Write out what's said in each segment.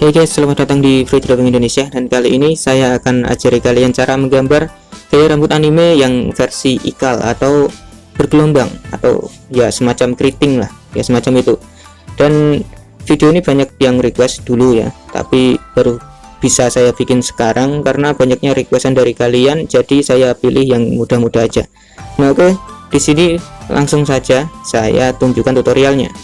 Hey guys, selamat datang di Free Drawing Indonesia, dan kali ini saya akan ajari kalian cara menggambar gaya rambut anime yang versi ikal atau bergelombang atau ya semacam keriting lah, ya semacam itu. Dan video ini banyak yang request dulu ya, tapi baru bisa saya bikin sekarang karena banyaknya requestan dari kalian, jadi saya pilih yang mudah-mudah aja. Nah oke, di sini langsung saja saya tunjukkan tutorialnya.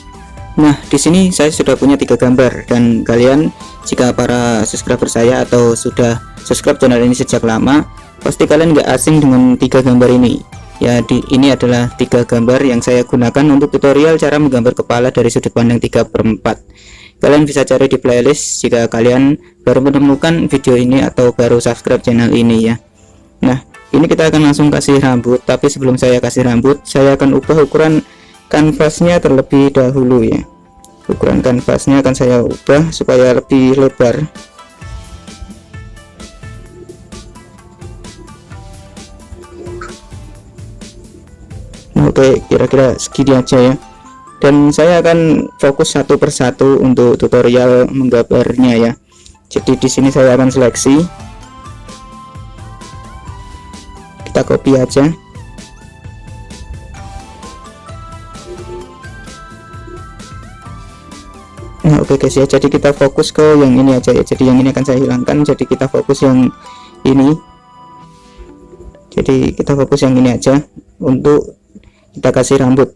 Nah, di sini saya sudah punya 3 gambar, dan kalian jika para subscriber saya atau sudah subscribe channel ini sejak lama, pasti kalian nggak asing dengan 3 gambar ini. Ya, ini adalah 3 gambar yang saya gunakan untuk tutorial cara menggambar kepala dari sudut pandang 3/4. Kalian bisa cari di playlist jika kalian baru menemukan video ini atau baru subscribe channel ini ya. Nah, ini kita akan langsung kasih rambut, tapi sebelum saya kasih rambut, saya akan ubah ukuran kanvasnya terlebih dahulu ya. Ukuran kanvasnya akan saya ubah supaya lebih lebar. Oke, kira-kira segini aja ya. Dan saya akan fokus satu persatu untuk tutorial menggambarnya ya. Jadi di sini saya akan seleksi. Kita copy aja. Nah oke guys ya, jadi kita fokus ke yang ini aja ya. Jadi yang ini akan saya hilangkan, jadi kita fokus yang ini. Jadi kita fokus yang ini aja untuk kita kasih rambut.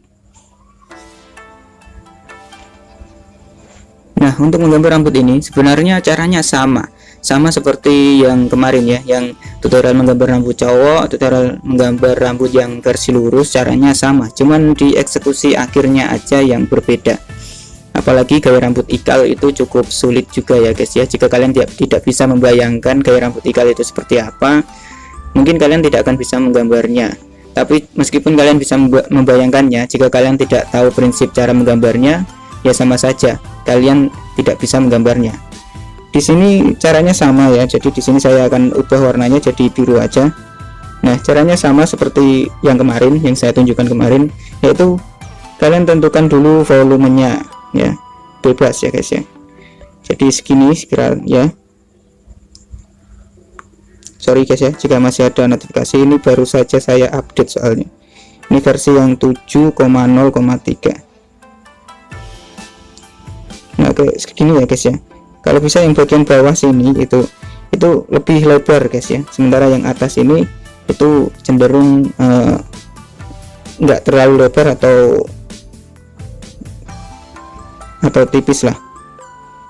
Nah, untuk menggambar rambut ini sebenarnya caranya sama seperti yang kemarin ya, yang tutorial menggambar rambut cowok, tutorial menggambar rambut yang versi lurus, caranya sama, cuman di eksekusi akhirnya aja yang berbeda. Apalagi gaya rambut ikal itu cukup sulit juga ya guys ya. Jika kalian tidak bisa membayangkan gaya rambut ikal itu seperti apa, mungkin kalian tidak akan bisa menggambarnya. Tapi meskipun kalian bisa membayangkannya, jika kalian tidak tahu prinsip cara menggambarnya, ya sama saja kalian tidak bisa menggambarnya. Di sini caranya sama ya. Jadi di sini saya akan ubah warnanya jadi biru aja. Nah, caranya sama seperti yang kemarin, yang saya tunjukkan kemarin, yaitu kalian tentukan dulu volumenya ya, bebas ya guys ya. Jadi segini sekira ya. Sorry guys ya, jika masih ada notifikasi, ini baru saja saya update soalnya. Ini versi yang 7,0,3. Nah oke, segini ya guys ya. Kalau bisa yang bagian bawah sini itu lebih lebar guys ya. Sementara yang atas ini itu cenderung nggak terlalu lebar atau tipis lah,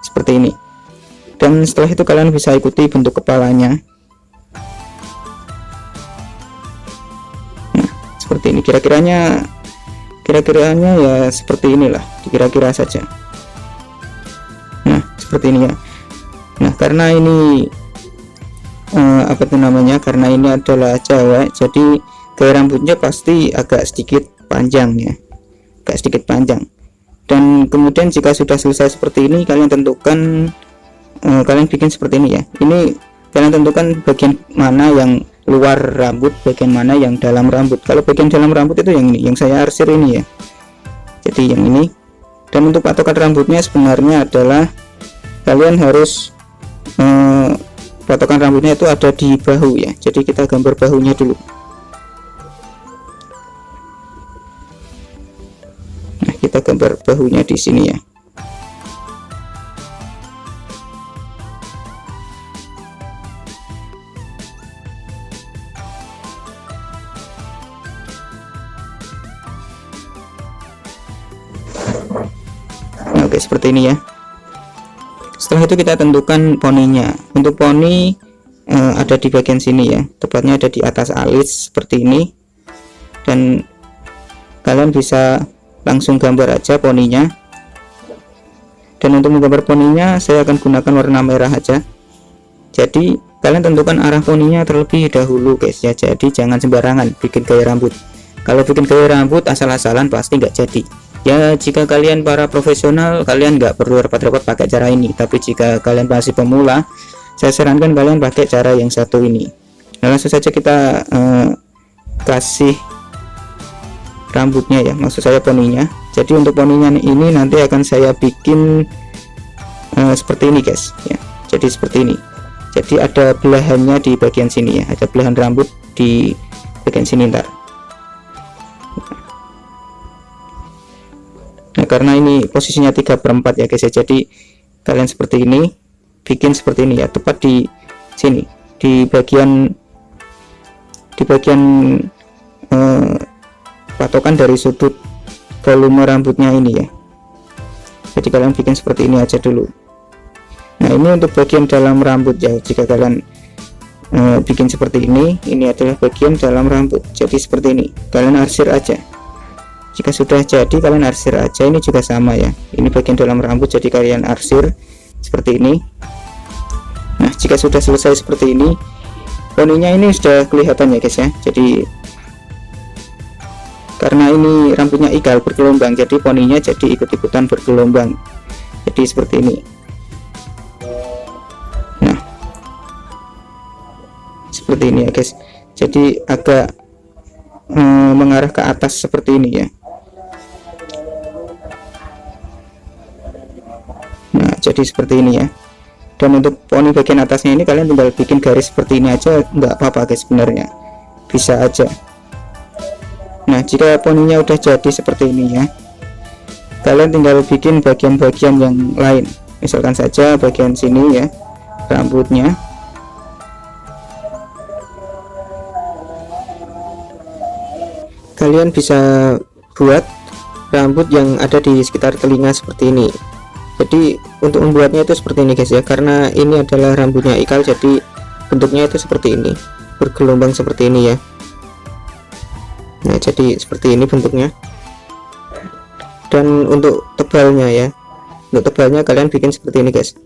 seperti ini. Dan setelah itu kalian bisa ikuti bentuk kepalanya. Nah seperti ini, kira-kiranya ya seperti inilah, kira-kira saja. Nah seperti ini ya. Nah karena ini apa itu namanya, karena ini adalah cewek, jadi gaya rambutnya pasti agak sedikit panjang ya, agak sedikit panjang. Dan kemudian jika sudah selesai seperti ini, kalian tentukan, kalian bikin seperti ini ya. Ini kalian tentukan bagian mana yang luar rambut, bagian mana yang dalam rambut. Kalau bagian dalam rambut itu yang ini, yang saya arsir ini ya. Jadi yang ini. Dan untuk patokan rambutnya sebenarnya adalah kalian harus patokan rambutnya itu ada di bahu ya. Jadi kita gambar bahunya dulu. Kita gambar bahunya di sini ya. Nah, oke seperti ini ya. Setelah itu kita tentukan poninya. Untuk poni ada di bagian sini ya, tepatnya ada di atas alis seperti ini. Dan kalian bisa langsung gambar aja poninya. Dan untuk menggambar poninya saya akan gunakan warna merah aja. Jadi kalian tentukan arah poninya terlebih dahulu guys ya. Jadi jangan sembarangan bikin gaya rambut. Kalau bikin gaya rambut asal-asalan pasti nggak jadi ya. Jika kalian para profesional, kalian nggak perlu repot-repot pakai cara ini. Tapi jika kalian masih pemula, saya sarankan kalian pakai cara yang satu ini. Nah, langsung saja kita kasih rambutnya ya, maksud saya poninya. Jadi untuk poninya ini nanti akan saya bikin seperti ini guys ya. Jadi seperti ini, jadi ada belahannya di bagian sini ya, ada belahan rambut di bagian sini ntar. Nah karena ini posisinya 3/4 ya guys ya, jadi kalian seperti ini, bikin seperti ini ya, tepat di sini, di bagian patokan dari sudut volume rambutnya ini ya. Jadi kalian bikin seperti ini aja dulu. Nah ini untuk bagian dalam rambut ya, jika kalian bikin seperti ini adalah bagian dalam rambut, jadi seperti ini kalian arsir aja. Jika sudah jadi kalian arsir aja, ini juga sama ya, ini bagian dalam rambut, jadi kalian arsir seperti ini. Nah jika sudah selesai seperti ini, poninya ini sudah kelihatan ya guys ya. Jadi karena ini rambutnya ikal bergelombang, jadi poninya jadi ikut-ikutan bergelombang, jadi seperti ini. Nah seperti ini ya guys, jadi agak mengarah ke atas seperti ini ya. Nah jadi seperti ini ya. Dan untuk poni bagian atasnya ini kalian tinggal bikin garis seperti ini aja, nggak apa-apa guys, sebenarnya bisa aja. Nah jika poninya udah jadi seperti ini ya, kalian tinggal bikin bagian-bagian yang lain, misalkan saja bagian sini ya, rambutnya. Kalian bisa buat rambut yang ada di sekitar telinga seperti ini. Jadi untuk membuatnya itu seperti ini guys ya, karena ini adalah rambutnya ikal, jadi bentuknya itu seperti ini, bergelombang seperti ini ya. Nah jadi seperti ini bentuknya. Dan untuk tebalnya ya, untuk tebalnya kalian bikin seperti ini guys.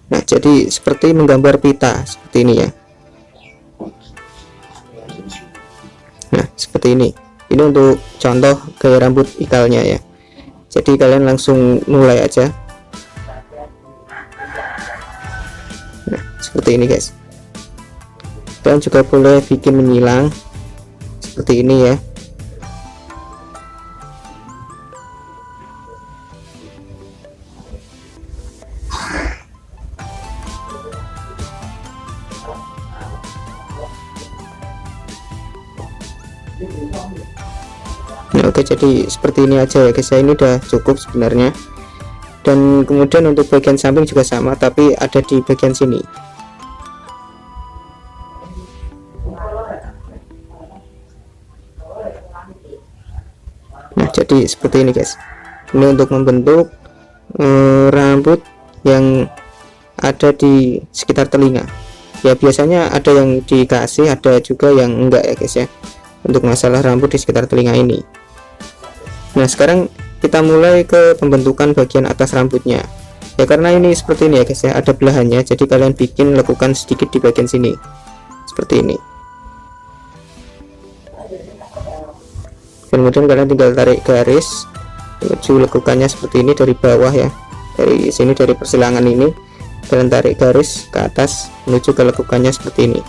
Nah jadi seperti menggambar pita seperti ini ya. Nah seperti ini untuk contoh gaya rambut ikalnya ya. Jadi kalian langsung mulai aja. Nah seperti ini guys. Kalian juga boleh bikin menyilang seperti ini ya. Nah, oke, jadi seperti ini aja ya guys ya, ini udah cukup sebenarnya. Dan kemudian untuk bagian samping juga sama, tapi ada di bagian sini. Nah jadi seperti ini guys, ini untuk membentuk rambut yang ada di sekitar telinga ya. Biasanya ada yang dikasih, ada juga yang enggak ya guys ya, untuk masalah rambut di sekitar telinga ini. Nah sekarang kita mulai ke pembentukan bagian atas rambutnya ya, karena ini seperti ini ya guys ya, ada belahannya, jadi kalian bikin lekukan sedikit di bagian sini seperti ini. Kemudian kalian tinggal tarik garis menuju lekukannya seperti ini dari bawah ya, dari sini, dari persilangan ini kalian tarik garis ke atas menuju ke lekukannya seperti ini.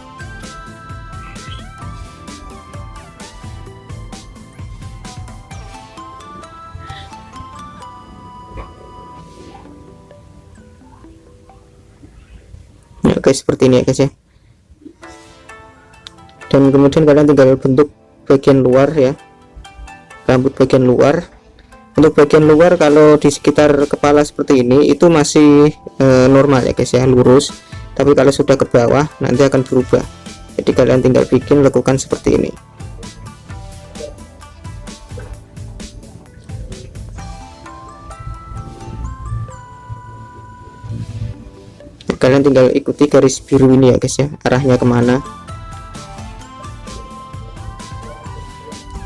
Ya oke, seperti ini ya guys ya. Dan kemudian kalian tinggal bentuk bagian luar ya, rambut bagian luar. Untuk bagian luar kalau di sekitar kepala seperti ini itu masih normal ya guys ya, lurus. Tapi kalau sudah ke bawah nanti akan berubah, jadi kalian tinggal bikin lekukan seperti ini. Kalian tinggal ikuti garis biru ini ya guys ya, arahnya kemana.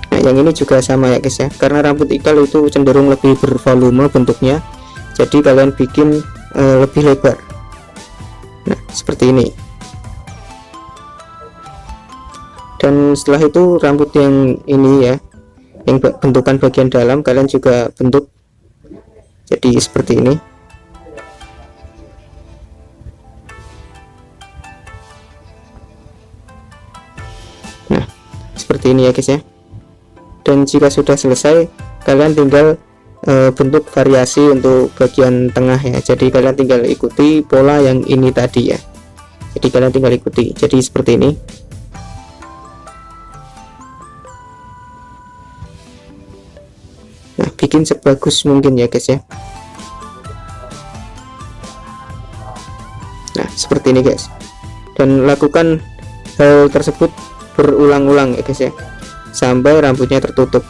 Nah yang ini juga sama ya guys ya, karena rambut ikal itu cenderung lebih bervolume bentuknya, jadi kalian bikin lebih lebar. Nah seperti ini. Dan setelah itu rambut yang ini ya, yang bentukan bagian dalam kalian juga bentuk jadi seperti ini. Seperti ini ya guys ya. Dan jika sudah selesai, kalian tinggal bentuk variasi untuk bagian tengah ya. Jadi kalian tinggal ikuti pola yang ini tadi ya. Jadi kalian tinggal ikuti, jadi seperti ini. Nah, bikin sebagus mungkin ya guys ya. Nah, seperti ini guys, dan lakukan hal tersebut berulang-ulang ya guys ya, sampai rambutnya tertutup.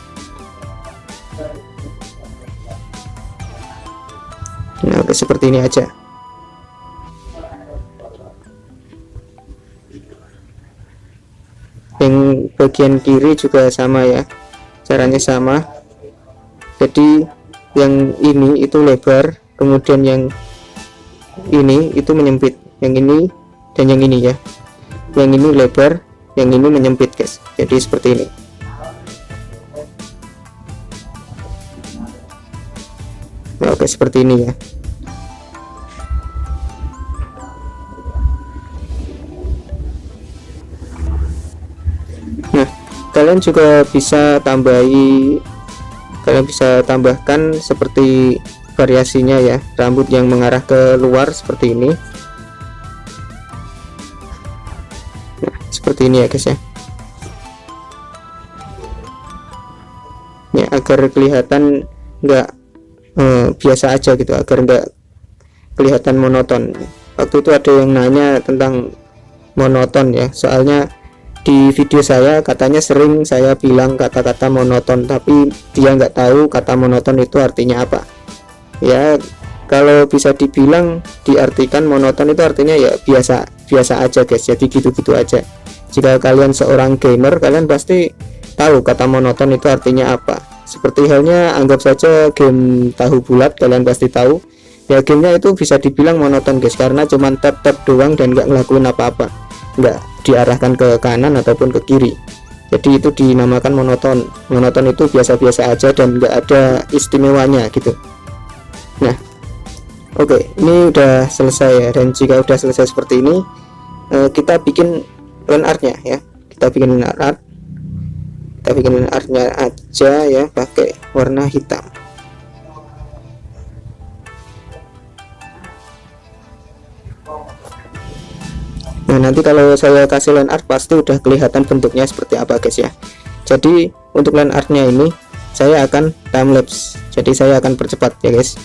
Nah, oke, seperti ini aja. Yang bagian kiri juga sama ya, caranya sama. Jadi yang ini itu lebar, kemudian yang ini itu menyempit, yang ini dan yang ini ya. Yang ini lebar, yang ini menyempit guys. Jadi seperti ini. Nah, oke, seperti ini ya. Nah, kalian juga bisa tambahkan seperti variasinya ya, rambut yang mengarah ke luar seperti ini. Nah, seperti ini ya guys ya. Ya, agar kelihatan nggak biasa aja gitu, agar nggak kelihatan monoton. Waktu itu ada yang nanya tentang monoton ya, soalnya di video saya katanya sering saya bilang kata-kata monoton, tapi dia nggak tahu kata monoton itu artinya apa ya. Kalau bisa dibilang diartikan monoton itu artinya ya biasa aja guys, jadi gitu-gitu aja. Jika kalian seorang gamer, kalian pasti tahu kata monoton itu artinya apa. Seperti halnya anggap saja game tahu bulat, kalian pasti tahu ya, gamenya itu bisa dibilang monoton guys, karena cuman tap-tap doang dan nggak ngelakuin apa-apa, nggak diarahkan ke kanan ataupun ke kiri. Jadi itu dinamakan monoton. Monoton itu biasa-biasa aja dan nggak ada istimewanya gitu. Nah, oke, ini udah selesai ya. Dan jika udah selesai seperti ini, kita bikin line artnya ya. Kita bikin line artnya aja ya, pakai warna hitam. Nah, nanti kalau saya kasih line art pasti udah kelihatan bentuknya seperti apa guys ya. Jadi untuk line artnya ini saya akan time lapse, jadi saya akan percepat ya guys.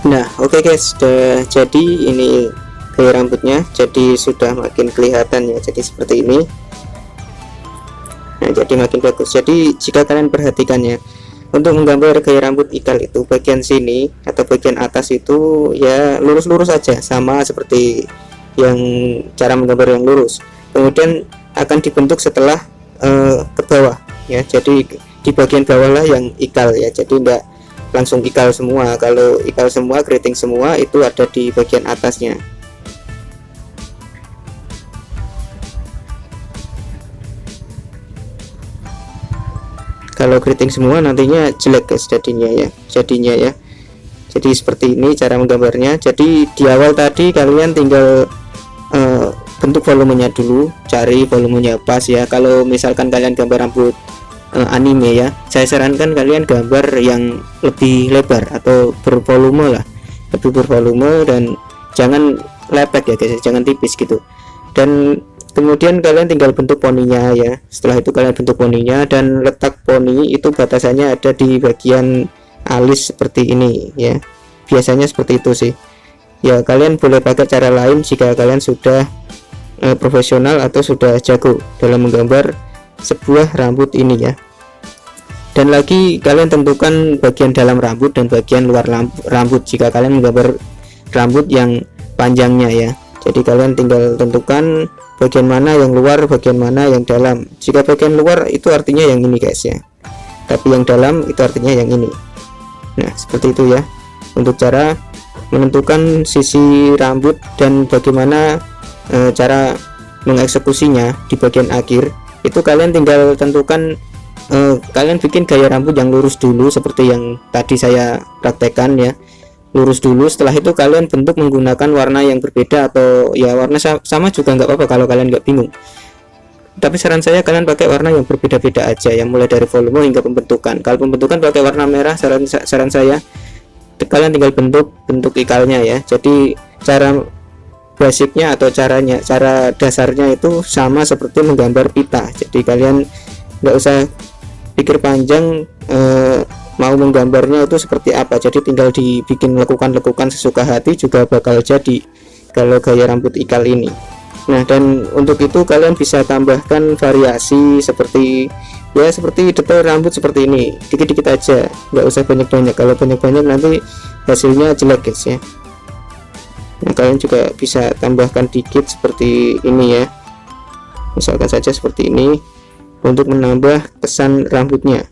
Nah, oke guys, sudah jadi ini gaya rambutnya, jadi sudah makin kelihatan ya, jadi seperti ini. Nah, jadi makin bagus. Jadi jika kalian perhatikan ya, untuk menggambar gaya rambut ikal itu bagian sini atau bagian atas itu ya lurus-lurus saja, sama seperti yang cara menggambar yang lurus. Kemudian akan dibentuk setelah ke bawah ya, jadi di bagian bawah lah yang ikal ya, jadi enggak langsung ikal semua. Kalau ikal semua, keriting semua, itu ada di bagian atasnya. Kalau keriting semua nantinya jelek guys jadinya ya, jadi seperti ini cara menggambarnya. Jadi di awal tadi kalian tinggal bentuk volumenya dulu, cari volumenya pas ya. Kalau misalkan kalian gambar rambut anime ya, saya sarankan kalian gambar yang lebih lebar atau bervolume lah, lebih bervolume, dan jangan lepek ya guys, jangan tipis gitu. Dan kemudian kalian tinggal bentuk poninya ya. Setelah itu kalian bentuk poninya, dan letak poni itu batasannya ada di bagian alis seperti ini ya, biasanya seperti itu sih ya. Kalian boleh pakai cara lain jika kalian sudah profesional atau sudah jago dalam menggambar sebuah rambut ini ya. Dan lagi kalian tentukan bagian dalam rambut dan bagian luar rambut jika kalian menggambar rambut yang panjangnya ya. Jadi kalian tinggal tentukan bagian mana yang luar, bagian mana yang dalam. Jika bagian luar itu artinya yang ini guys ya, tapi yang dalam itu artinya yang ini. Nah seperti itu ya untuk cara menentukan sisi rambut dan bagaimana cara mengeksekusinya di bagian akhir. Itu kalian tinggal tentukan, kalian bikin gaya rambut yang lurus dulu seperti yang tadi saya praktekkan ya, lurus dulu. Setelah itu kalian bentuk menggunakan warna yang berbeda, atau ya warna sama juga nggak apa-apa kalau kalian nggak bingung. Tapi saran saya kalian pakai warna yang berbeda-beda aja ya, mulai dari volume hingga pembentukan. Kalau pembentukan pakai warna merah, saran saya kalian tinggal bentuk ikalnya ya. Jadi cara basicnya atau cara dasarnya itu sama seperti menggambar pita. Jadi kalian nggak usah pikir panjang mau menggambarnya itu seperti apa, jadi tinggal dibikin lekukan sesuka hati juga bakal jadi kalau gaya rambut ikal ini. Nah dan untuk itu kalian bisa tambahkan variasi seperti ya, seperti detail rambut seperti ini, dikit-dikit aja, nggak usah banyak-banyak. Kalau banyak-banyak nanti hasilnya jelek guys ya. Nah kalian juga bisa tambahkan dikit seperti ini ya, misalkan saja seperti ini untuk menambah kesan rambutnya.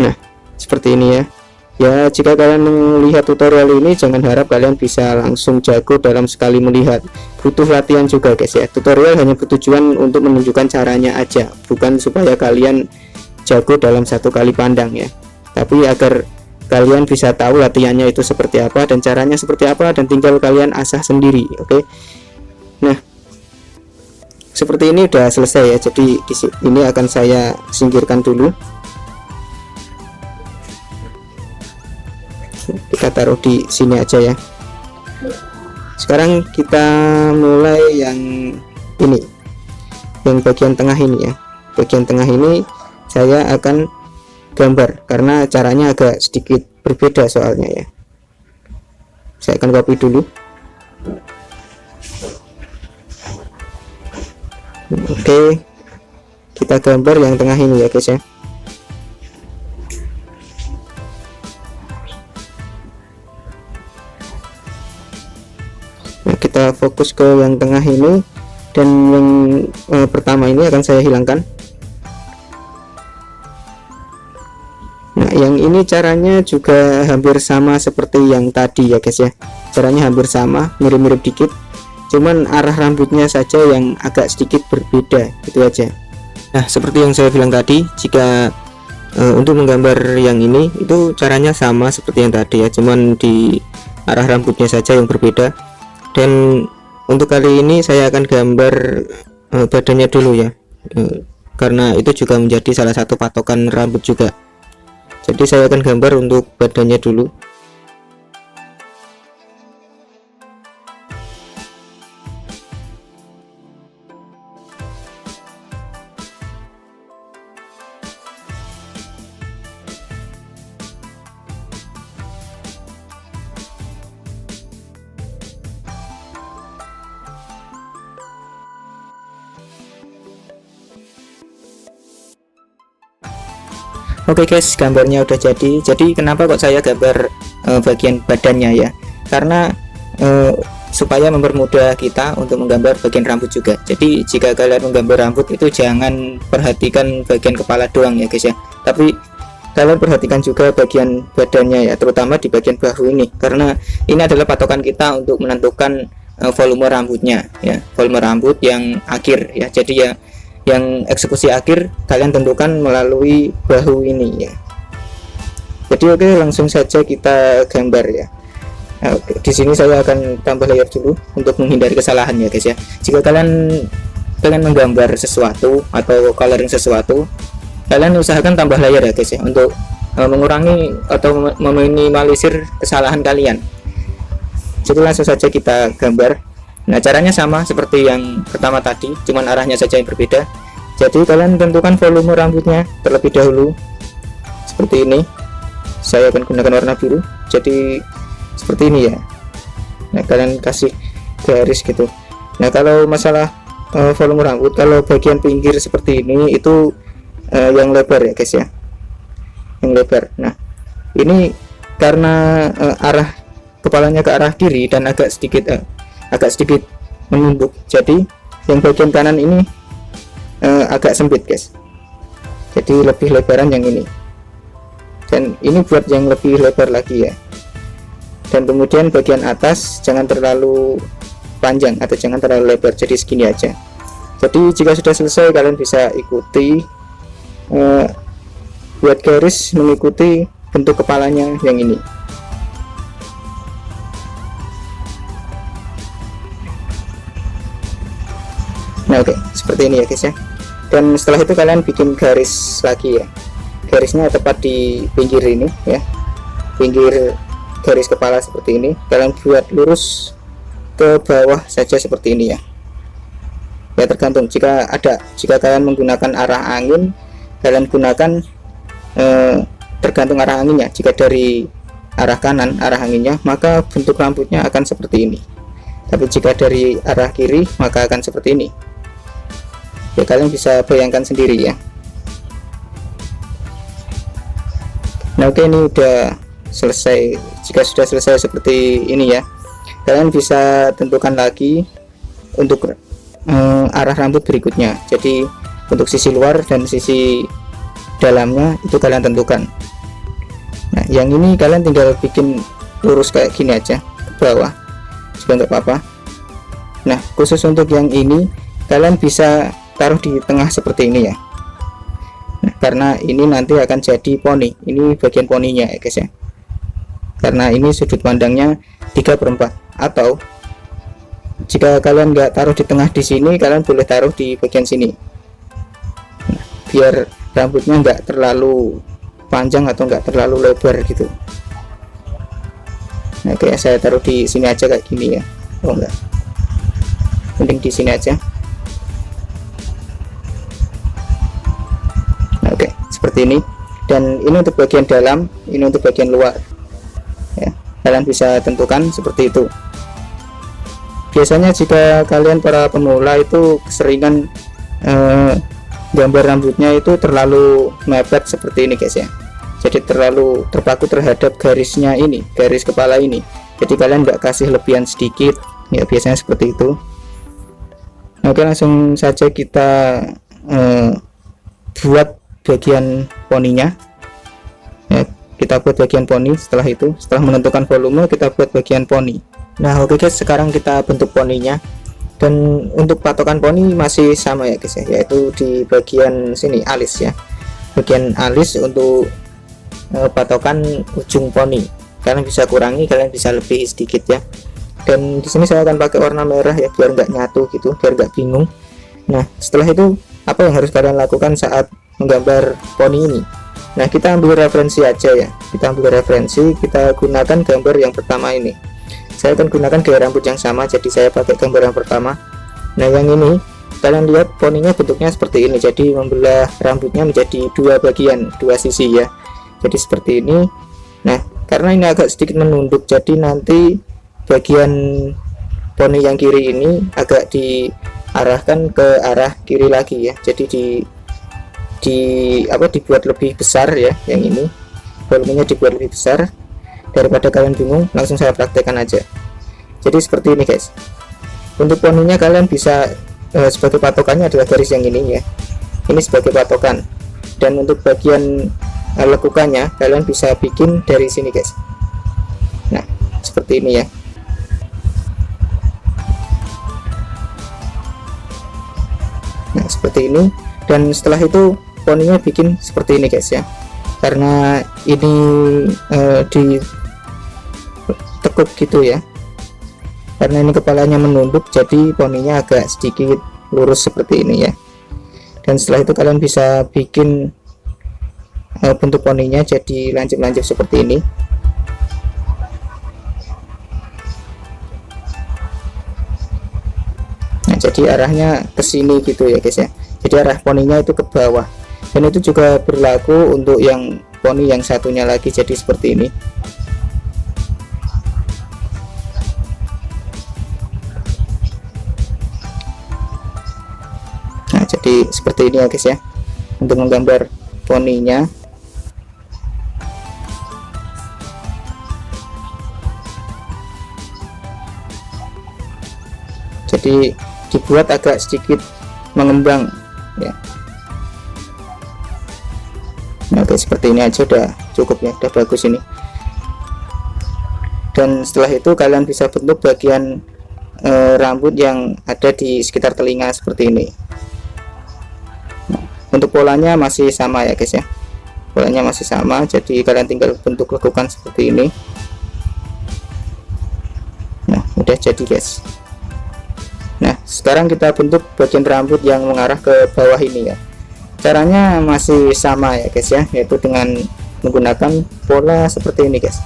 Nah seperti ini ya. Ya jika kalian melihat tutorial ini jangan harap kalian bisa langsung jago dalam sekali melihat, butuh latihan juga guys ya. Tutorial hanya bertujuan untuk menunjukkan caranya aja, bukan supaya kalian jago dalam satu kali pandang ya, tapi agar kalian bisa tahu latihannya itu seperti apa dan caranya seperti apa, dan tinggal kalian asah sendiri. Oke. Nah seperti ini udah selesai ya. Jadi di ini akan saya singkirkan dulu, kita taruh di sini aja ya. Sekarang kita mulai yang ini, yang bagian tengah ini ya. Bagian tengah ini saya akan gambar karena caranya agak sedikit berbeda soalnya ya. Saya akan copy dulu. Oke, kita gambar yang tengah ini ya guys ya. Nah, kita fokus ke yang tengah ini, dan yang pertama ini akan saya hilangkan. Nah yang ini caranya juga hampir sama seperti yang tadi ya guys ya, caranya hampir sama, mirip-mirip dikit, cuman arah rambutnya saja yang agak sedikit berbeda, itu aja. Nah seperti yang saya bilang tadi, jika untuk menggambar yang ini itu caranya sama seperti yang tadi ya, cuman di arah rambutnya saja yang berbeda. Dan untuk kali ini saya akan gambar badannya dulu ya, karena itu juga menjadi salah satu patokan rambut juga. Jadi saya akan gambar untuk badannya dulu. Oke guys, gambarnya udah jadi. Jadi kenapa kok saya gambar bagian badannya ya, karena supaya mempermudah kita untuk menggambar bagian rambut juga. Jadi jika kalian menggambar rambut itu jangan perhatikan bagian kepala doang ya guys ya, tapi kalian perhatikan juga bagian badannya ya, terutama di bagian bahu ini, karena ini adalah patokan kita untuk menentukan volume rambutnya ya, volume rambut yang akhir ya. Jadi ya yang eksekusi akhir kalian tentukan melalui bahu ini ya. Jadi oke, langsung saja kita gambar ya. Nah, oke, di sini saya akan tambah layer dulu untuk menghindari kesalahan ya guys ya. Jika kalian pengen menggambar sesuatu atau coloring sesuatu, kalian usahakan tambah layer ya guys ya, untuk mengurangi atau meminimalisir kesalahan kalian. Jadi langsung saja kita gambar. Nah, caranya sama seperti yang pertama tadi, cuman arahnya saja yang berbeda. Jadi kalian tentukan volume rambutnya terlebih dahulu seperti ini. Saya akan gunakan warna biru, jadi seperti ini ya. Nah, kalian kasih garis gitu. Nah, kalau masalah volume rambut, kalau bagian pinggir seperti ini itu yang lebar ya guys ya, yang lebar. Nah, ini karena arah kepalanya ke arah kiri dan agak sedikit menunduk, jadi yang bagian kanan ini agak sempit guys, jadi lebih lebaran yang ini, dan ini buat yang lebih lebar lagi ya. Dan kemudian bagian atas jangan terlalu panjang atau jangan terlalu lebar, jadi segini aja. Jadi jika sudah selesai, kalian bisa ikuti buat garis mengikuti bentuk kepalanya yang ini. Nah, oke, seperti ini ya guys ya. Dan setelah itu kalian bikin garis lagi ya, garisnya tepat di pinggir ini ya, pinggir garis kepala seperti ini. Kalian buat lurus ke bawah saja seperti ini ya. Ya, tergantung, jika kalian menggunakan arah angin, kalian gunakan tergantung arah anginnya. Jika dari arah kanan arah anginnya, maka bentuk rambutnya akan seperti ini. Tapi jika dari arah kiri, maka akan seperti ini. Ya, kalian bisa bayangkan sendiri ya. Nah, oke, ini udah selesai. Jika sudah selesai seperti ini ya, kalian bisa tentukan lagi untuk arah rambut berikutnya. Jadi untuk sisi luar dan sisi dalamnya itu kalian tentukan. Nah, yang ini kalian tinggal bikin lurus kayak gini aja ke bawah juga nggak apa-apa. Nah, khusus untuk yang ini kalian bisa taruh di tengah seperti ini ya. Nah, karena ini nanti akan jadi poni, ini bagian poninya ya guys ya, karena ini sudut pandangnya 3/4. Atau jika kalian nggak taruh di tengah di sini, kalian boleh taruh di bagian sini. Nah, biar rambutnya nggak terlalu panjang atau nggak terlalu lebar gitu. Nah, kayak saya taruh di sini aja kayak gini ya. Oh enggak, mending di sini aja. Nah, oke, seperti ini. Dan ini untuk bagian dalam, ini untuk bagian luar ya. Kalian bisa tentukan seperti itu. Biasanya jika kalian para pemula itu keseringan gambar rambutnya itu terlalu mepet seperti ini guys ya, jadi terlalu terpaku terhadap garisnya ini, garis kepala ini. Jadi kalian nggak kasih lebihan sedikit ya, biasanya seperti itu. Oke, langsung saja kita buat bagian poninya ya. Kita buat bagian poni. Setelah itu, setelah menentukan volume, kita buat bagian poni. Nah, oke guys, sekarang kita bentuk poninya. Dan untuk patokan poni masih sama ya guys ya, yaitu di bagian sini alis ya, bagian alis untuk patokan ujung poni. Kalian bisa kurangi, kalian bisa lebih sedikit ya. Dan di sini saya akan pakai warna merah ya, biar nggak nyatu gitu, biar nggak bingung. Nah, setelah itu apa yang harus kalian lakukan saat menggambar poni ini? Nah, kita ambil referensi aja ya, kita ambil referensi, kita gunakan gambar yang pertama ini. Saya akan gunakan gaya rambut yang sama, jadi saya pakai gambar yang pertama. Nah, yang ini kalian lihat poninya bentuknya seperti ini, jadi membelah rambutnya menjadi dua bagian, dua sisi ya, jadi seperti ini. Nah, karena ini agak sedikit menunduk, jadi nanti bagian poni yang kiri ini agak diarahkan ke arah kiri lagi ya, jadi dibuat lebih besar ya, yang ini volumenya dibuat lebih besar. Daripada kalian bingung, langsung saya praktekkan aja. Jadi seperti ini guys. Untuk poninya kalian bisa sebagai patokannya adalah garis yang ini ya, ini sebagai patokan. Dan untuk bagian lekukannya kalian bisa bikin dari sini guys. Nah, seperti ini ya. Nah, seperti ini. Dan setelah itu poninya bikin seperti ini guys ya, karena ini ditekuk gitu ya, karena ini kepalanya menunduk, jadi poninya agak sedikit lurus seperti ini ya. Dan setelah itu kalian bisa bikin bentuk poninya jadi lancip-lancip seperti ini. Nah, jadi arahnya ke sini gitu ya guys ya. Jadi arah poninya itu ke bawah. Dan itu juga berlaku untuk yang poni yang satunya lagi, jadi seperti ini. Nah, jadi seperti ini ya guys ya, untuk menggambar poninya. Jadi dibuat agak sedikit mengembang ya. Nah, oke, seperti ini aja udah cukup ya, udah bagus ini. Dan setelah itu kalian bisa bentuk bagian rambut yang ada di sekitar telinga seperti ini. Nah, untuk polanya masih sama ya guys ya, polanya masih sama, jadi kalian tinggal bentuk lekukan seperti ini. Nah, udah jadi guys. Nah, sekarang kita bentuk bagian rambut yang mengarah ke bawah ini ya. Caranya masih sama ya guys ya, yaitu dengan menggunakan pola seperti ini guys.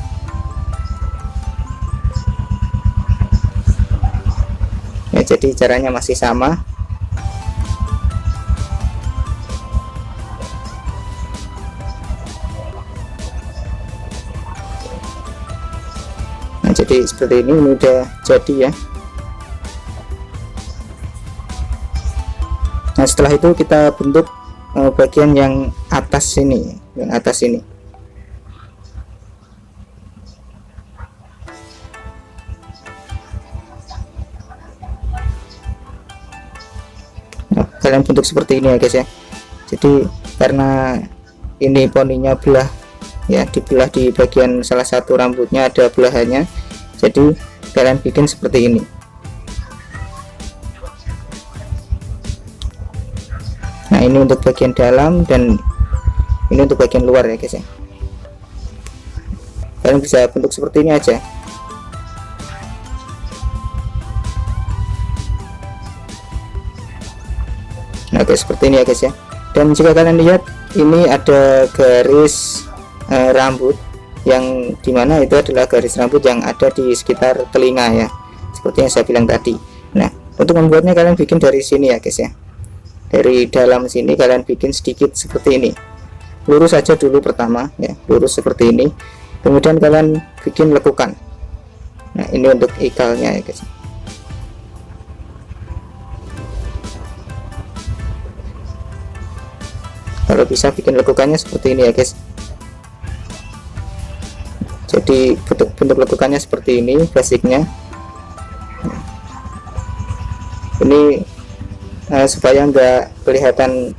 Ya, jadi caranya masih sama. Nah, jadi seperti ini udah jadi ya. Nah, setelah itu kita bentuk bagian yang atas ini, yang atas ini. Nah, kalian bentuk seperti ini ya guys ya. Jadi karena ini poninya belah ya, dibelah di bagian salah satu rambutnya ada belahannya, jadi kalian bikin seperti ini. Nah, ini untuk bagian dalam dan ini untuk bagian luar ya guys ya. Kalian bisa bentuk seperti ini aja. Nah, oke, seperti ini ya guys ya. Dan jika kalian lihat ini ada garis rambut yang dimana itu adalah garis rambut yang ada di sekitar telinga ya, seperti yang saya bilang tadi. Nah, untuk membuatnya kalian bikin dari sini ya guys ya. Dari dalam sini kalian bikin sedikit seperti ini, lurus saja dulu pertama ya, lurus seperti ini, kemudian kalian bikin lekukan. Nah, ini untuk ikalnya ya guys. Kalau bisa bikin lekukannya seperti ini ya guys. Jadi bentuk lekukannya seperti ini basicnya. Ini supaya nggak kelihatan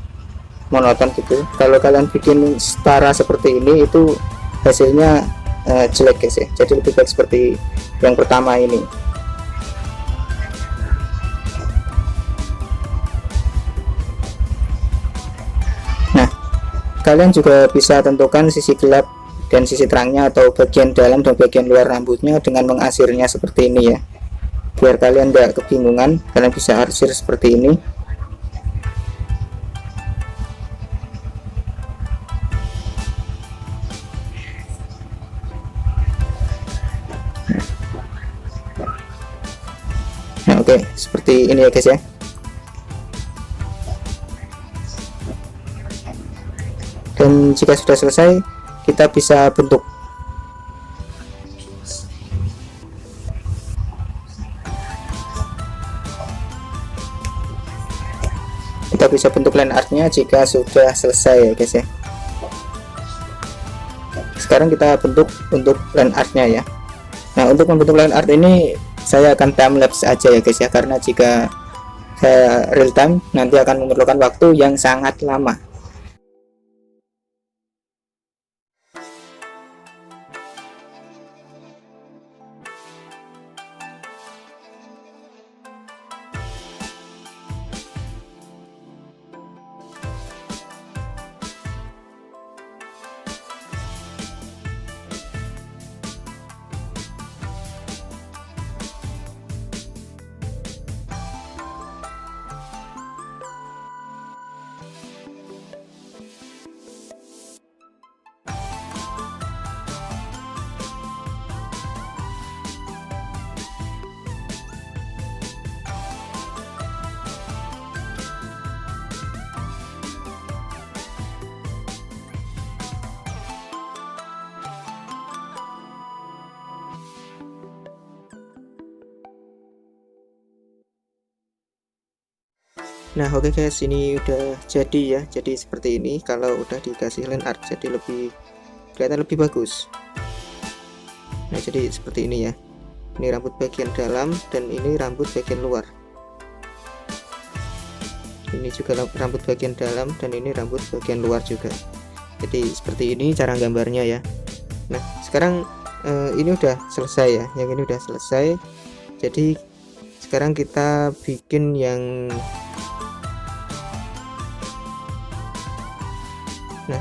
monoton gitu. Kalau kalian bikin setara seperti ini itu hasilnya jelek guys ya. Jadi lebih baik seperti yang pertama ini. Nah, kalian juga bisa tentukan sisi gelap dan sisi terangnya atau bagian dalam dan bagian luar rambutnya dengan mengasirnya seperti ini ya. Biar kalian nggak kebingungan, kalian bisa arsir seperti ini. Nah, oke, seperti ini ya guys ya. Dan jika sudah selesai, kita bisa bentuk. Kita bisa bentuk line artnya jika sudah selesai ya guys ya. Sekarang kita bentuk untuk line artnya ya. Nah, untuk membentuk line art ini saya akan time lapse aja ya guys ya, karena jika saya real time nanti akan memerlukan waktu yang sangat lama. Nah oke guys, ini udah jadi ya, jadi seperti ini. Kalau udah dikasih line art jadi lebih kelihatan lebih bagus. Nah jadi seperti ini ya, ini rambut bagian dalam dan ini rambut bagian luar. Ini juga rambut bagian dalam dan ini rambut bagian luar juga. Jadi seperti ini cara gambarnya ya. Nah sekarang ini udah selesai ya, yang ini udah selesai. Jadi sekarang kita bikin yang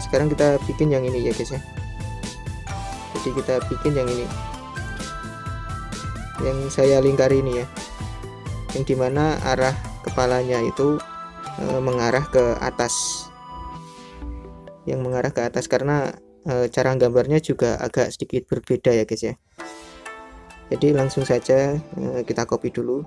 sekarang kita bikin yang ini ya guys ya. Jadi kita bikin yang ini, yang saya lingkari ini ya, yang dimana arah kepalanya itu mengarah ke atas, yang mengarah ke atas, karena cara gambarnya juga agak sedikit berbeda ya guys ya. Jadi langsung saja kita copy dulu.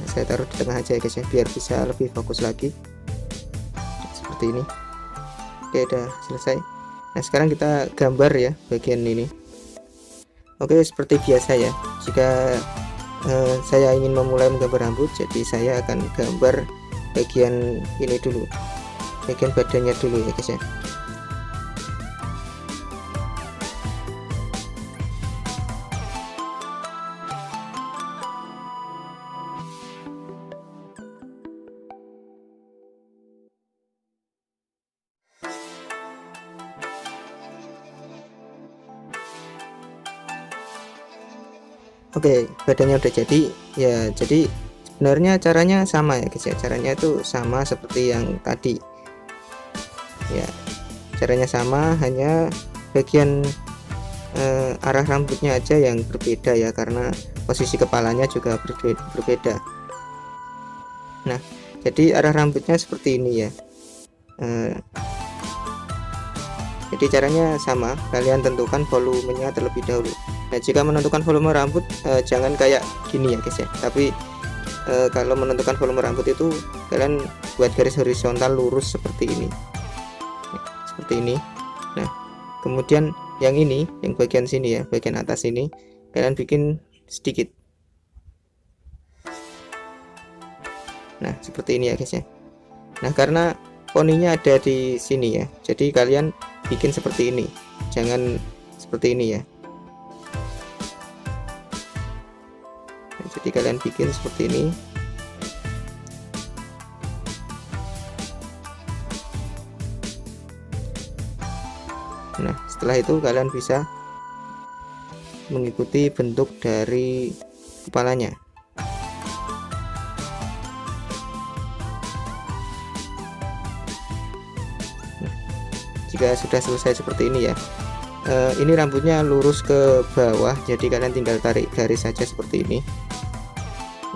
Saya taruh di tengah aja ya guys ya, biar bisa lebih fokus lagi. Seperti ini. Oke, udah selesai. Nah sekarang kita gambar ya bagian ini. Oke, seperti biasa ya, jika saya ingin memulai menggambar rambut, jadi saya akan gambar bagian ini dulu, bagian badannya dulu ya guys ya. Oke, badannya udah jadi ya. Jadi sebenarnya caranya sama ya guys ya, caranya itu sama seperti yang tadi ya, caranya sama, hanya bagian arah rambutnya aja yang berbeda ya, karena posisi kepalanya juga berbeda. Nah jadi arah rambutnya seperti ini ya. Jadi caranya sama, kalian tentukan volumenya terlebih dahulu. Nah jika menentukan volume rambut jangan kayak gini ya guys ya, tapi kalau menentukan volume rambut itu kalian buat garis horizontal lurus seperti ini, seperti ini. Nah kemudian yang ini, yang bagian sini ya, bagian atas ini kalian bikin sedikit. Nah seperti ini ya guys ya. Nah karena poninya ada di sini ya, jadi kalian bikin seperti ini, jangan seperti ini ya. Nah, jadi kalian bikin seperti ini. Nah setelah itu kalian bisa mengikuti bentuk dari kepalanya. Jika sudah selesai seperti ini ya, ini rambutnya lurus ke bawah, jadi kalian tinggal tarik garis saja seperti ini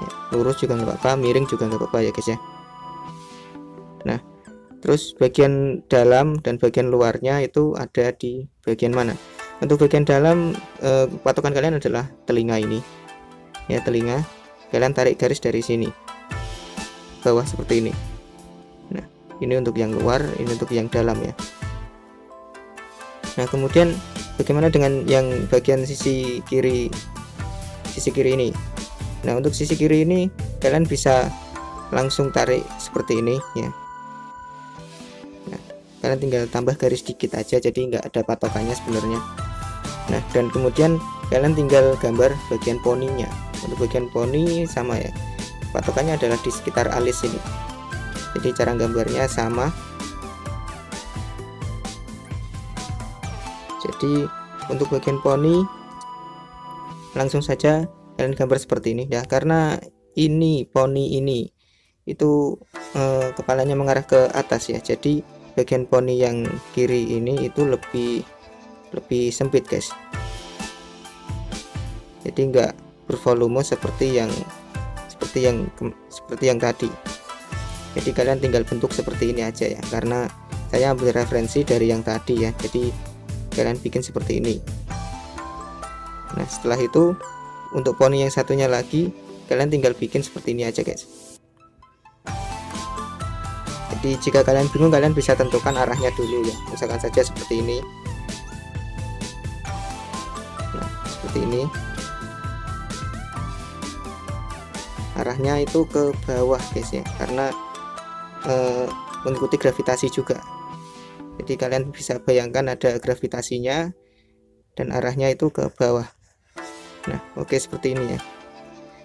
ya, lurus juga nggak apa-apa, miring juga nggak apa-apa ya guys ya. Nah terus bagian dalam dan bagian luarnya itu ada di bagian mana? Untuk bagian dalam patokan kalian adalah telinga ini ya, telinga kalian tarik garis dari sini bawah seperti ini. Nah ini untuk yang luar, ini untuk yang dalam ya. Nah kemudian bagaimana dengan yang bagian sisi kiri ini? Nah untuk sisi kiri ini kalian bisa langsung tarik seperti ini ya. Nah, kalian tinggal tambah garis dikit aja, jadi nggak ada patokannya sebenarnya. Nah dan kemudian kalian tinggal gambar bagian poninya. Untuk bagian poni sama ya, patokannya adalah di sekitar alis ini. Jadi cara gambarnya sama. Jadi untuk bagian poni langsung saja kalian gambar seperti ini ya, karena ini poni ini itu kepalanya mengarah ke atas ya, jadi bagian poni yang kiri ini itu lebih sempit guys, jadi enggak bervolume seperti yang tadi. Jadi kalian tinggal bentuk seperti ini aja ya, karena saya ambil referensi dari yang tadi ya, jadi kalian bikin seperti ini. Nah setelah itu untuk poni yang satunya lagi kalian tinggal bikin seperti ini aja guys. Jadi jika kalian bingung, kalian bisa tentukan arahnya dulu ya, misalkan saja seperti ini. Nah, seperti ini arahnya itu ke bawah guys ya, karena mengikuti gravitasi juga. Jadi kalian bisa bayangkan ada gravitasinya dan arahnya itu ke bawah. Nah oke, seperti ini ya.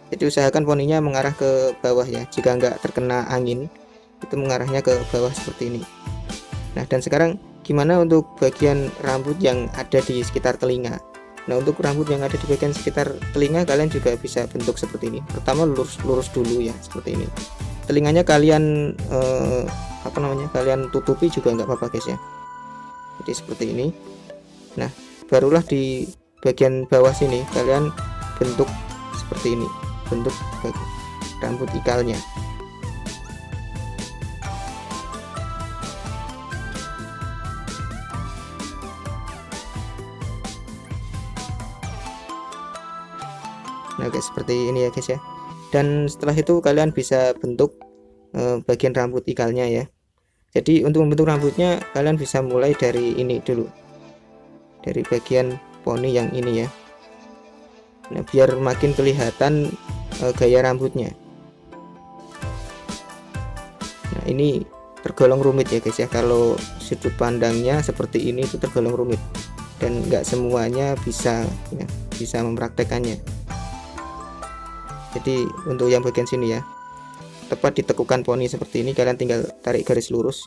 Jadi usahakan poninya mengarah ke bawah ya, jika nggak terkena angin itu mengarahnya ke bawah seperti ini. Nah dan sekarang gimana untuk bagian rambut yang ada di sekitar telinga? Nah untuk rambut yang ada di bagian sekitar telinga kalian juga bisa bentuk seperti ini. Pertama lurus dulu ya, seperti ini. Telinganya kalian kalian tutupi juga nggak apa-apa guys ya. Jadi seperti ini. Nah barulah di bagian bawah sini kalian bentuk seperti ini, bentuk rambut ikalnya. Nah guys, seperti ini ya guys ya. Dan setelah itu kalian bisa bentuk bagian rambut ikalnya ya. Jadi untuk membentuk rambutnya kalian bisa mulai dari ini dulu, dari bagian poni yang ini ya. Nah biar makin kelihatan gaya rambutnya. Nah ini tergolong rumit ya guys ya, kalau sudut pandangnya seperti ini itu tergolong rumit dan nggak semuanya bisa ya, bisa mempraktekannya. Jadi untuk yang bagian sini ya, tepat ditekukan poni seperti ini, kalian tinggal tarik garis lurus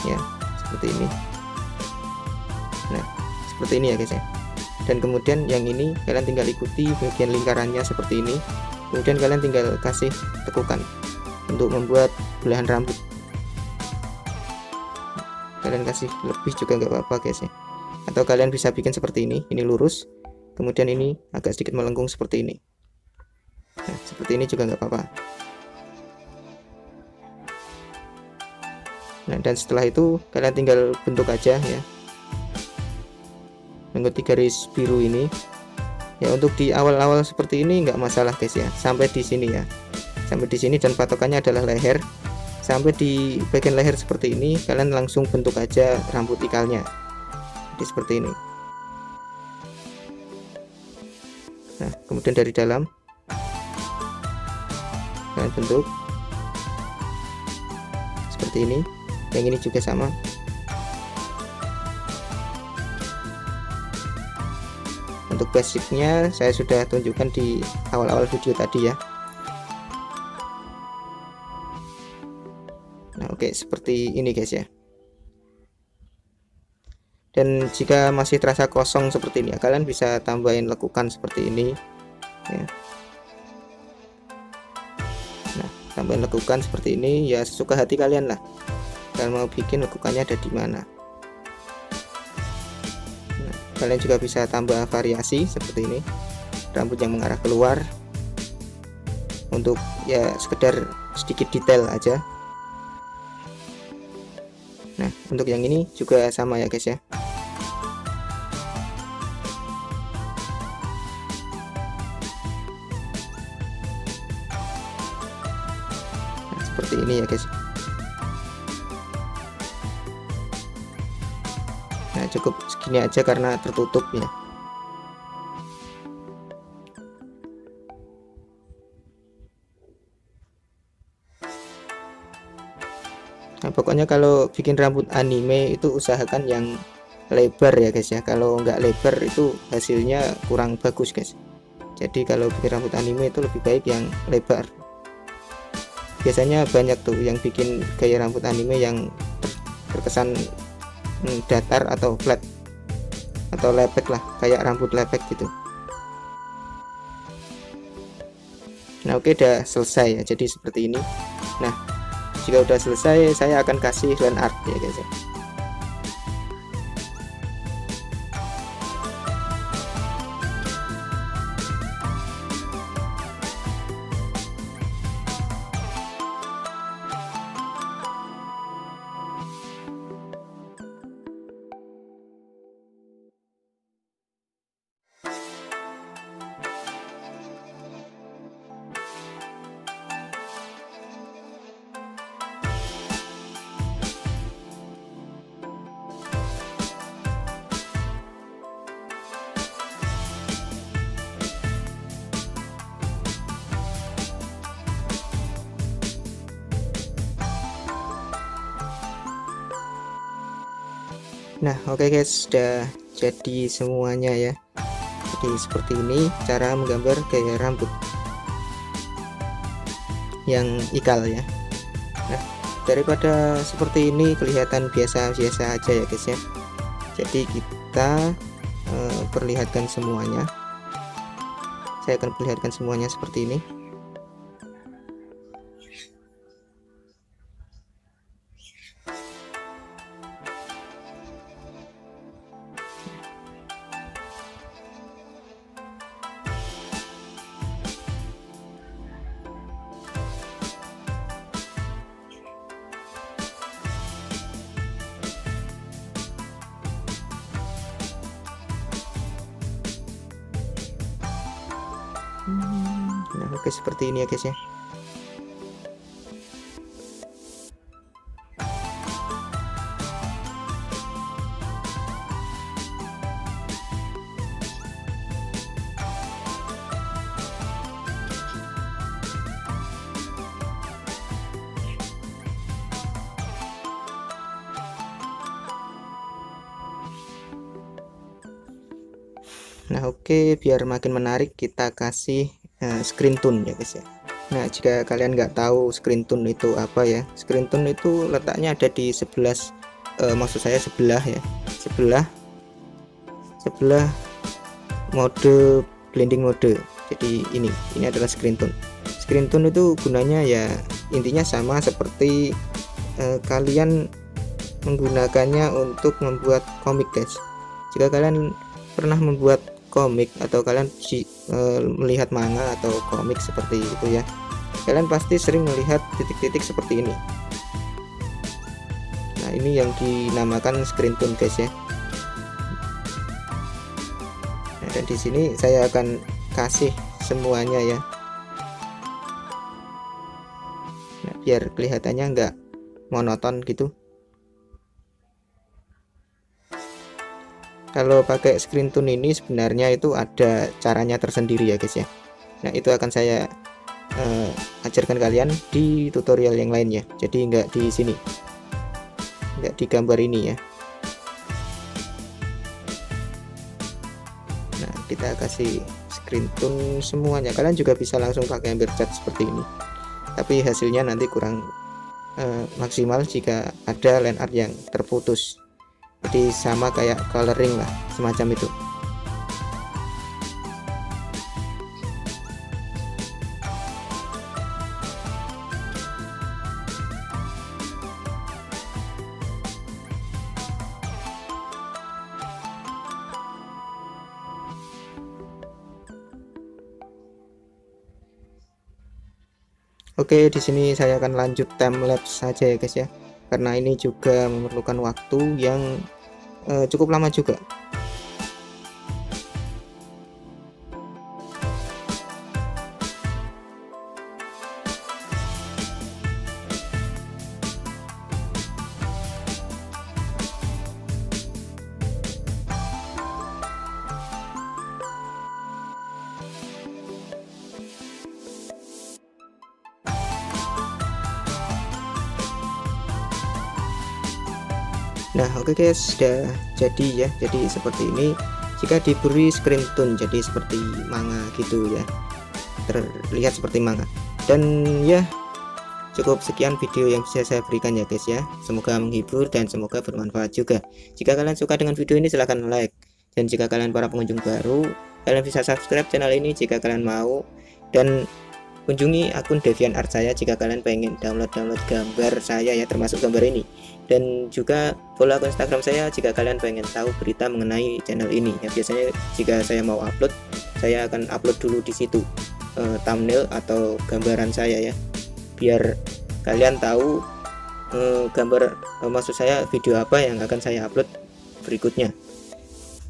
ya, seperti ini. Nah seperti ini ya guys ya. Dan kemudian yang ini kalian tinggal ikuti bagian lingkarannya seperti ini, kemudian kalian tinggal kasih tekukan untuk membuat belahan rambut. Kalian kasih lebih juga nggak apa-apa guys ya, atau kalian bisa bikin seperti ini lurus, kemudian ini agak sedikit melengkung seperti ini. Nah seperti ini juga nggak apa-apa. Nah dan setelah itu kalian tinggal bentuk aja ya, mengikuti garis biru ini ya. Untuk di awal-awal seperti ini nggak masalah guys ya, sampai di sini ya, sampai di sini, dan patokannya adalah leher. Sampai di bagian leher seperti ini kalian langsung bentuk aja rambut ikalnya, jadi seperti ini. Nah kemudian dari dalam kalian bentuk seperti ini, yang ini juga sama. Untuk basicnya saya sudah tunjukkan di awal-awal video tadi ya. Nah oke, seperti ini guys ya. Dan jika masih terasa kosong seperti ini ya, kalian bisa tambahin lekukan seperti ini ya. Nah tambahin lekukan seperti ini ya, sesuka hati kalian lah, kalian mau bikin lekukannya ada di mana. Kalian juga bisa tambah variasi seperti ini, rambut yang mengarah keluar, untuk ya sekedar sedikit detail aja. Nah untuk yang ini juga sama ya guys ya. Nah seperti ini ya guys. Nah cukup segini aja karena tertutup ya. Nah pokoknya kalau bikin rambut anime itu usahakan yang lebar ya guys ya, kalau nggak lebar itu hasilnya kurang bagus guys. Jadi kalau bikin rambut anime itu lebih baik yang lebar. Biasanya banyak tuh yang bikin gaya rambut anime yang terkesan datar atau flat atau lepek lah, kayak rambut lepek gitu. Nah oke, udah selesai ya, jadi seperti ini. Nah jika udah selesai saya akan kasih land art ya guys ya. Nah oke guys, sudah jadi semuanya ya. Jadi seperti ini cara menggambar gaya rambut yang ikal ya. Nah daripada seperti ini kelihatan biasa-biasa aja ya guys ya, jadi kita perlihatkan semuanya. Saya akan perlihatkan semuanya seperti ini. Nah oke, seperti ini ya guys ya. Nah oke, biar makin menarik kita kasih screen tone ya guys ya. Nah jika kalian nggak tahu screen tone itu apa ya, screen tone itu letaknya ada di sebelah maksud saya sebelah ya, sebelah mode blending mode. Jadi ini adalah screen tone. Screen tone itu gunanya ya intinya sama seperti kalian menggunakannya untuk membuat komik guys. Jika kalian pernah membuat komik atau kalian melihat manga atau komik seperti itu ya, kalian pasti sering melihat titik-titik seperti ini. Nah ini yang dinamakan screen tone guys ya. Nah, dan di sini saya akan kasih semuanya ya. Nah, biar kelihatannya nggak monoton gitu. Kalau pakai screen tone ini sebenarnya itu ada caranya tersendiri ya guys ya. Nah itu akan saya ajarkan kalian di tutorial yang lainnya. Jadi nggak di sini, nggak di gambar ini ya. Nah kita kasih screen tone semuanya. Kalian juga bisa langsung pakai amber cat seperti ini, tapi hasilnya nanti kurang maksimal jika ada line art yang terputus. Jadi sama kayak coloring lah, semacam itu. Oke, di sini saya akan lanjut time lapse saja ya guys ya, karena ini juga memerlukan waktu yang cukup lama juga. Nah oke guys, sudah jadi ya. Jadi seperti ini jika diberi screen tone, jadi seperti manga gitu ya, terlihat seperti manga. Dan ya cukup sekian video yang bisa saya berikan ya guys ya. Semoga menghibur dan semoga bermanfaat juga. Jika kalian suka dengan video ini silahkan like, dan jika kalian para pengunjung baru, kalian bisa subscribe channel ini jika kalian mau, dan kunjungi akun DeviantArt saya jika kalian pengen download gambar saya ya, termasuk gambar ini. Dan juga follow akun Instagram saya jika kalian pengen tahu berita mengenai channel ini ya. Biasanya jika saya mau upload, saya akan upload dulu di situ thumbnail atau gambaran saya ya, biar kalian tahu gambar maksud saya video apa yang akan saya upload berikutnya.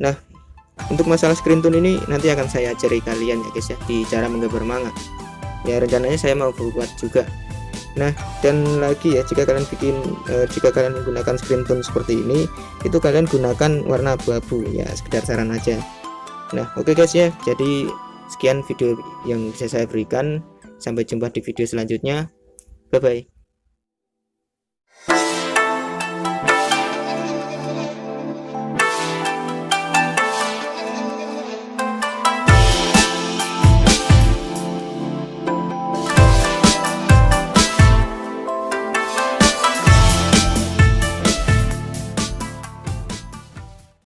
Nah untuk masalah screen tone ini nanti akan saya ajari kalian ya guys ya, di cara menggambar manga ya, rencananya saya mau buat juga. Nah dan lagi ya, jika kalian menggunakan screen tone seperti ini, itu kalian gunakan warna abu-abu ya, sekedar saran aja. Nah oke guys ya, jadi sekian video yang bisa saya berikan. Sampai jumpa di video selanjutnya, bye bye.